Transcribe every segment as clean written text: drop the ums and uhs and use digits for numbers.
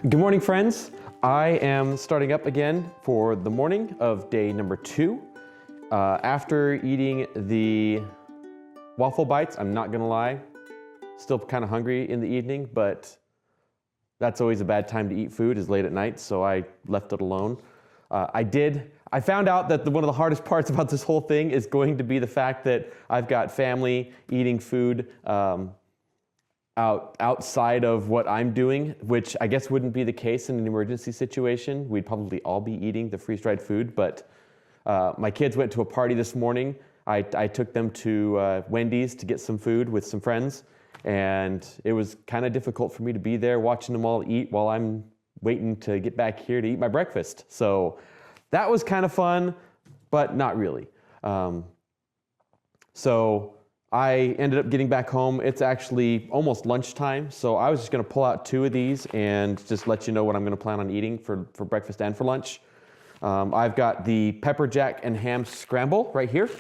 Good morning, friends. I am starting up again for the morning of day number 2. After eating the waffle bites, I'm not gonna lie, still kind of hungry in the evening, but that's always a bad time to eat food, is late at night, so I left it alone. I found out that one of the hardest parts about this whole thing is going to be the fact that I've got family eating food outside of what I'm doing, which I guess wouldn't be the case in an emergency situation. We'd probably all be eating the freeze-dried food, but my kids went to a party this morning. I took them to Wendy's to get some food with some friends, and it was kind of difficult for me to be there watching them all eat while I'm waiting to get back here to eat my breakfast. So that was kind of fun, but not really. So I ended up getting back home. It's actually almost lunchtime, so I was just gonna pull out 2 of these and just let you know what I'm gonna plan on eating for breakfast and for lunch. I've got the Pepper Jack and Ham Scramble right here,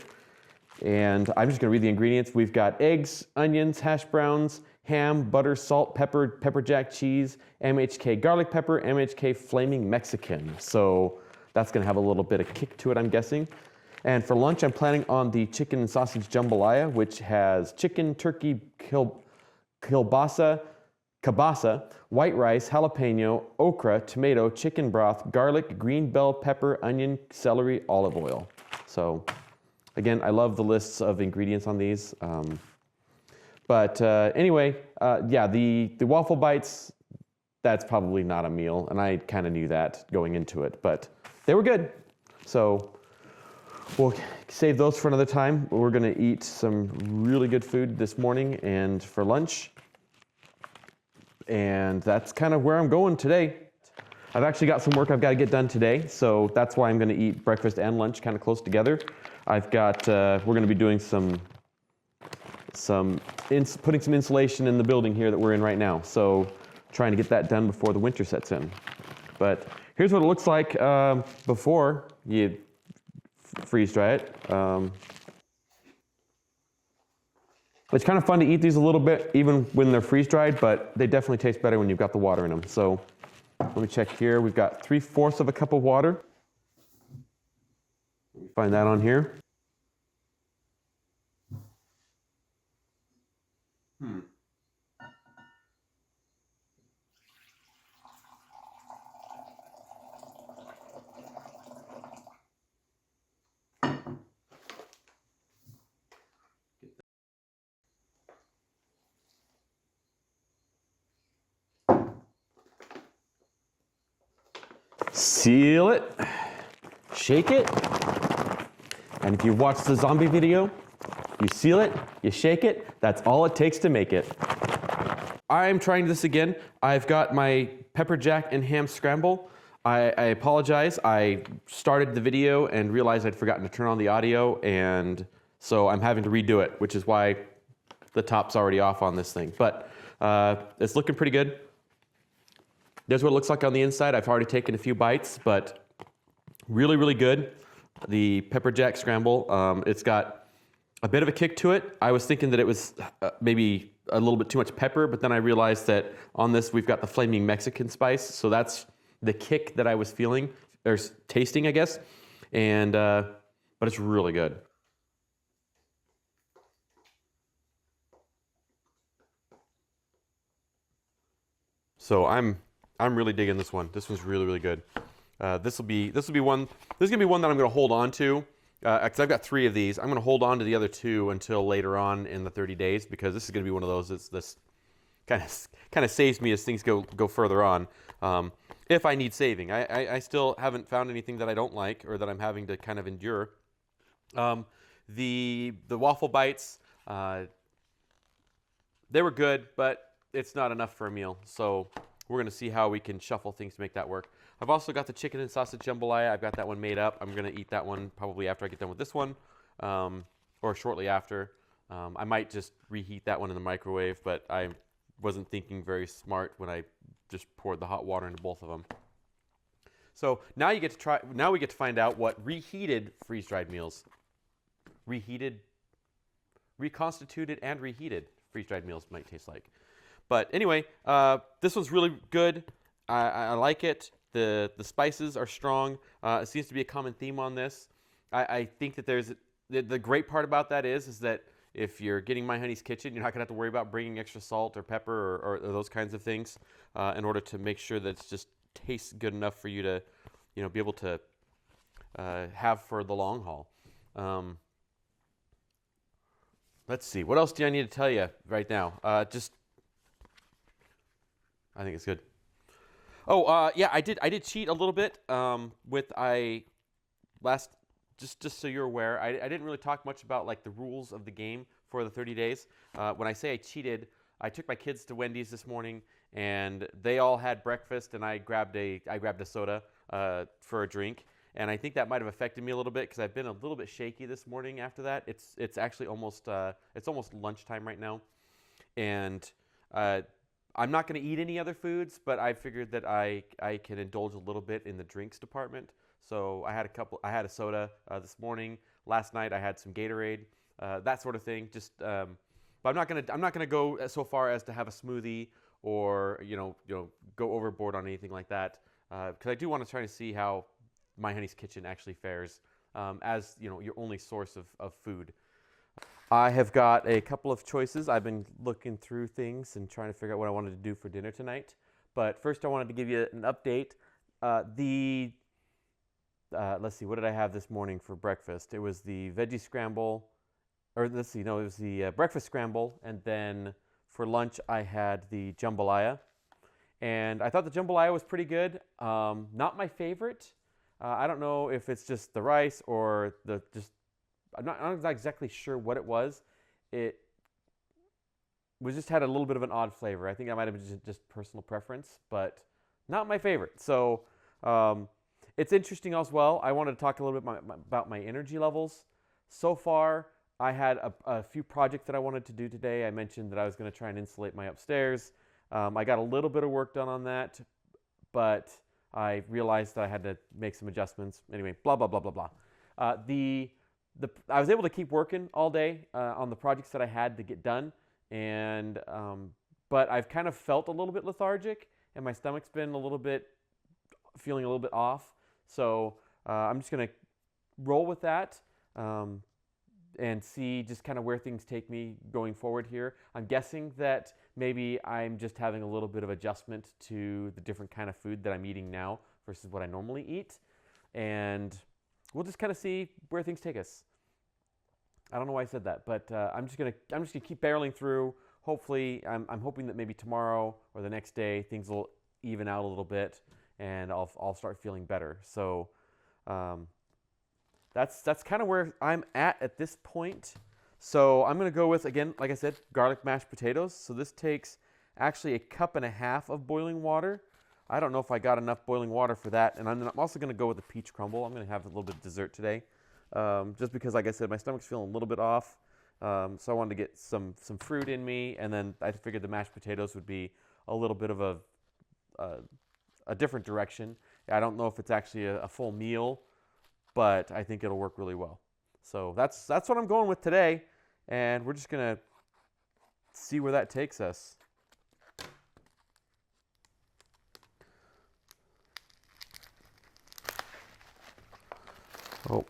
and I'm just gonna read the ingredients. We've got eggs, onions, hash browns, ham, butter, salt, pepper, pepper jack cheese, MHK garlic pepper, MHK flaming Mexican. So that's gonna have a little bit of kick to it, I'm guessing. And for lunch, I'm planning on the Chicken and Sausage Jambalaya, which has chicken, turkey, kielbasa, white rice, jalapeno, okra, tomato, chicken broth, garlic, green bell pepper, onion, celery, olive oil. So again, I love the lists of ingredients on these. Anyway, yeah, the waffle bites, that's probably not a meal, and I kind of knew that going into it, but they were good. So we'll save those for another time. We're gonna eat some really good food this morning and for lunch. And that's kind of where I'm going today. I've actually got some work I've got to get done today, so that's why I'm gonna eat breakfast and lunch kind of close together. I've got, we're gonna be doing putting some insulation in the building here that we're in right now. So trying to get that done before the winter sets in. But here's what it looks like before you freeze dry it. It's kind of fun to eat these a little bit, even when they're freeze dried, but they definitely taste better when you've got the water in them. So let me check here. We've got 3/4 of a cup of water. Find that on here. Seal it, shake it, and if you watch the zombie video, you seal it, you shake it, that's all it takes to make it. I'm trying this again. I've got my Pepper Jack and Ham Scramble. I apologize, I started the video and realized I'd forgotten to turn on the audio, and so I'm having to redo it, which is why the top's already off on this thing. But it's looking pretty good. There's what it looks like on the inside. I've already taken a few bites, but really, really good. The Pepper Jack Scramble, it's got a bit of a kick to it. I was thinking that it was maybe a little bit too much pepper, but then I realized that on this we've got the flaming Mexican spice, so that's the kick that I was feeling, or tasting, I guess. And but it's really good. So I'm really digging this one. This one's really, really good. This will be one that I'm going to hold on to, because I've got 3 of these. I'm going to hold on to the other 2 until later on in the 30 days, because this is going to be one of those this kind of saves me as things go further on. If I need saving, I still haven't found anything that I don't like or that I'm having to kind of endure. The waffle bites, they were good, but it's not enough for a meal. So we're going to see how we can shuffle things to make that work. I've also got the Chicken and Sausage Jambalaya. I've got that one made up. I'm going to eat that one probably after I get done with this one, or shortly after. I might just reheat that one in the microwave, but I wasn't thinking very smart when I just poured the hot water into both of them. So now you get to try. Now we get to find out what reheated freeze-dried meals, reconstituted and reheated freeze-dried meals might taste like. But anyway, this one's really good. I like it. The spices are strong. It seems to be a common theme on this. I think that there's the great part about that is that if you're getting My Hunnys Kitchen, you're not gonna have to worry about bringing extra salt or pepper or those kinds of things in order to make sure that it just tastes good enough for you to, be able to have for the long haul. Let's see. What else do I need to tell you right now? I think it's good. Oh, yeah, I did cheat a little bit just so you're aware, I didn't really talk much about like the rules of the game for the 30 days. When I say I cheated, I took my kids to Wendy's this morning and they all had breakfast and I grabbed a soda for a drink. And I think that might have affected me a little bit because I've been a little bit shaky this morning after that. It's actually almost lunchtime right now. And I'm not going to eat any other foods, but I figured that I can indulge a little bit in the drinks department. So I had a soda this morning. Last night I had some Gatorade, that sort of thing. But I'm not gonna go so far as to have a smoothie or go overboard on anything like that. Because I do want to try to see how My Hunnys Kitchen actually fares as your only source of food. I have got a couple of choices. I've been looking through things and trying to figure out what I wanted to do for dinner tonight. But first I wanted to give you an update. Let's see, what did I have this morning for breakfast? It was the veggie scramble, or let's see, no, it was the breakfast scramble, and then for lunch I had the jambalaya. And I thought the jambalaya was pretty good. Not my favorite. I don't know if it's just the rice or I'm not exactly sure what it was. It just had a little bit of an odd flavor. I think that might have been just personal preference, but not my favorite. So it's interesting as well. I wanted to talk a little bit about my energy levels. So far, I had a few projects that I wanted to do today. I mentioned that I was going to try and insulate my upstairs. I got a little bit of work done on that, but I realized that I had to make some adjustments. Anyway, blah, blah, blah, blah, blah. I was able to keep working all day on the projects that I had to get done, and but I've kind of felt a little bit lethargic, and my stomach's been feeling a little bit off. So I'm just gonna roll with that and see just kind of where things take me going forward here. I'm guessing that maybe I'm just having a little bit of adjustment to the different kind of food that I'm eating now versus what I normally eat, and we'll just kind of see where things take us. I don't know why I said that, but I'm just gonna keep barreling through. Hopefully, I'm hoping that maybe tomorrow or the next day things will even out a little bit, and I'll start feeling better. So that's kind of where I'm at this point. So I'm gonna go with, again, like I said, garlic mashed potatoes. So this takes actually a cup and a half of boiling water. I don't know if I got enough boiling water for that, and I'm also gonna go with the peach crumble. I'm gonna have a little bit of dessert today, just because, like I said, my stomach's feeling a little bit off. So I wanted to get some fruit in me, and then I figured the mashed potatoes would be a little bit of a different direction. I don't know if it's actually a full meal, but I think it'll work really well. So that's what I'm going with today, and we're just gonna see where that takes us. Oh,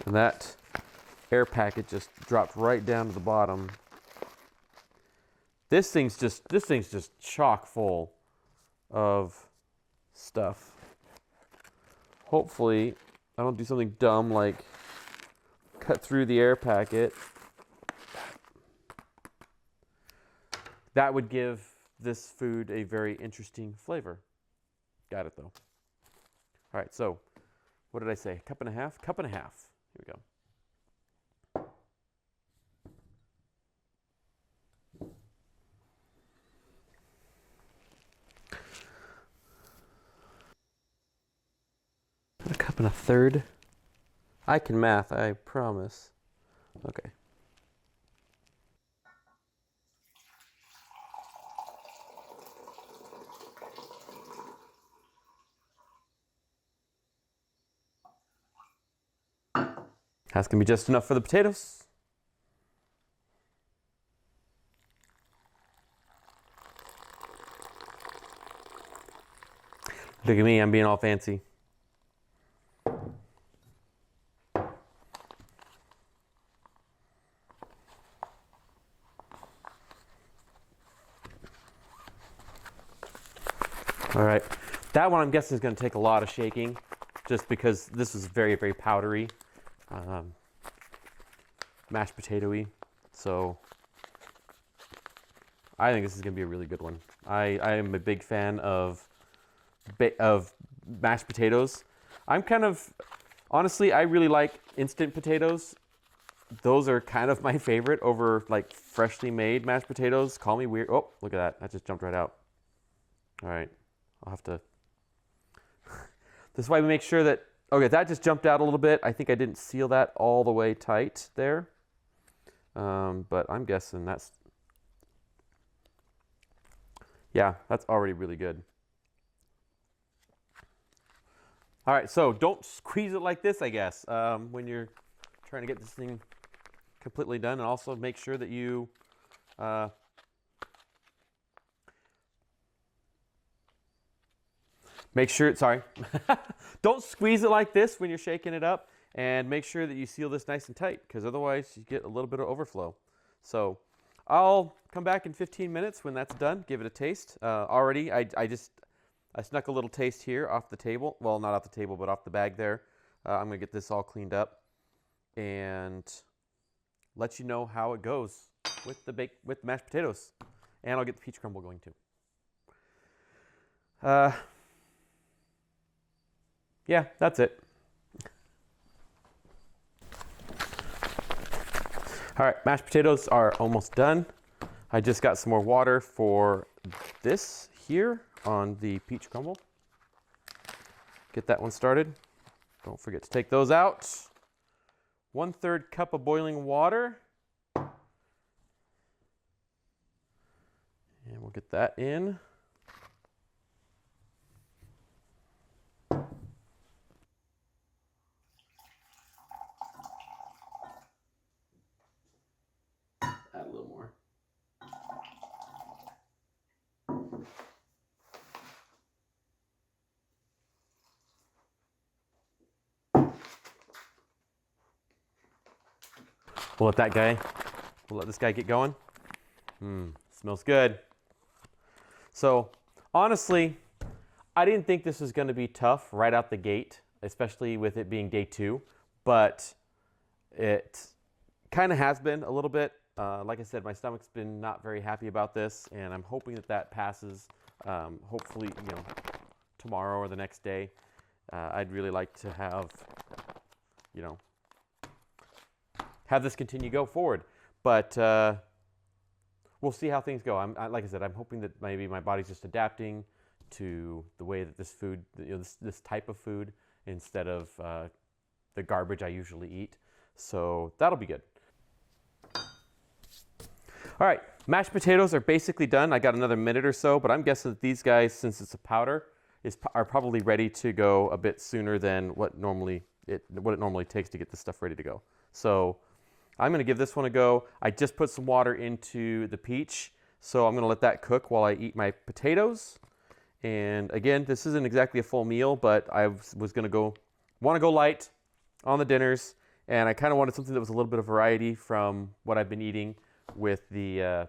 and that air packet just dropped right down to the bottom. This thing's just chock full of stuff. Hopefully, I don't do something dumb like cut through the air packet. That would give this food a very interesting flavor. Got it though. All right, so what did I say? Cup and a half? Cup and a half. Here we go. A cup and a third. I can math, I promise. Okay. That's gonna be just enough for the potatoes. Look at me, I'm being all fancy. All right, that one I'm guessing is going to take a lot of shaking, just because this is very, very powdery, mashed potato-y. So I think this is going to be a really good one. I am a big fan of mashed potatoes. I'm kind of, honestly, I really like instant potatoes. Those are kind of my favorite over like freshly made mashed potatoes. Call me weird. Oh, look at that. That just jumped right out. All right. I'll have to. This is why we make sure that, okay, that just jumped out a little bit. I think I didn't seal that all the way tight there. But I'm guessing that's, yeah, that's already really good. All right, so don't squeeze it like this, I guess, when you're trying to get this thing completely done. And also make sure that you don't squeeze it like this when you're shaking it up, and make sure that you seal this nice and tight, because otherwise you get a little bit of overflow. So I'll come back in 15 minutes when that's done, give it a taste. Already, I snuck a little taste here off the table. Well, not off the table, but off the bag there. I'm gonna get this all cleaned up and let you know how it goes with the mashed potatoes. And I'll get the peach crumble going too. Yeah, that's it. All right, mashed potatoes are almost done. I just got some more water for this here on the peach crumble. Get that one started. Don't forget to take those out. 1/3 cup of boiling water. And we'll get that in. Add a little more. We'll let this guy get going. Smells good. So honestly, I didn't think this was going to be tough right out the gate, especially with it being day 2, but it kind of has been a little bit. Like I said, my stomach's been not very happy about this, and I'm hoping that that passes. Hopefully, tomorrow or the next day. I'd really like to have, have this continue go forward, but we'll see how things go. Like I said, I'm hoping that maybe my body's just adapting to the way that this food, this type of food, instead of the garbage I usually eat. So that'll be good. All right, mashed potatoes are basically done. I got another minute or so, but I'm guessing that these guys, since it's a powder, are probably ready to go a bit sooner than what it normally takes to get this stuff ready to go. So I'm going to give this one a go. I just put some water into the peach, so I'm going to let that cook while I eat my potatoes. And again, this isn't exactly a full meal, but I was going to want to go light on the dinners, and I kind of wanted something that was a little bit of variety from what I've been eating with the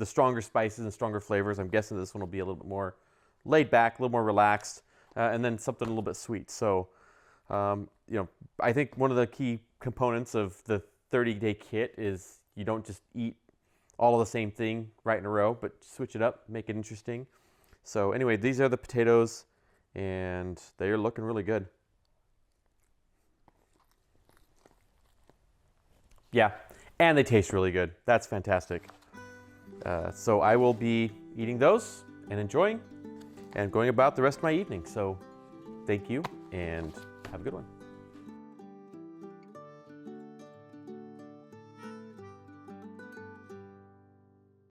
stronger spices and stronger flavors. I'm guessing this one will be a little bit more laid back, a little more relaxed, and then something a little bit sweet. So, I think one of the key components of the 30-day kit is you don't just eat all of the same thing right in a row, but switch it up, make it interesting. So anyway, these are the potatoes, and they're looking really good. Yeah, and they taste really good. That's fantastic. So I will be eating those and enjoying and going about the rest of my evening. So thank you, and have a good one.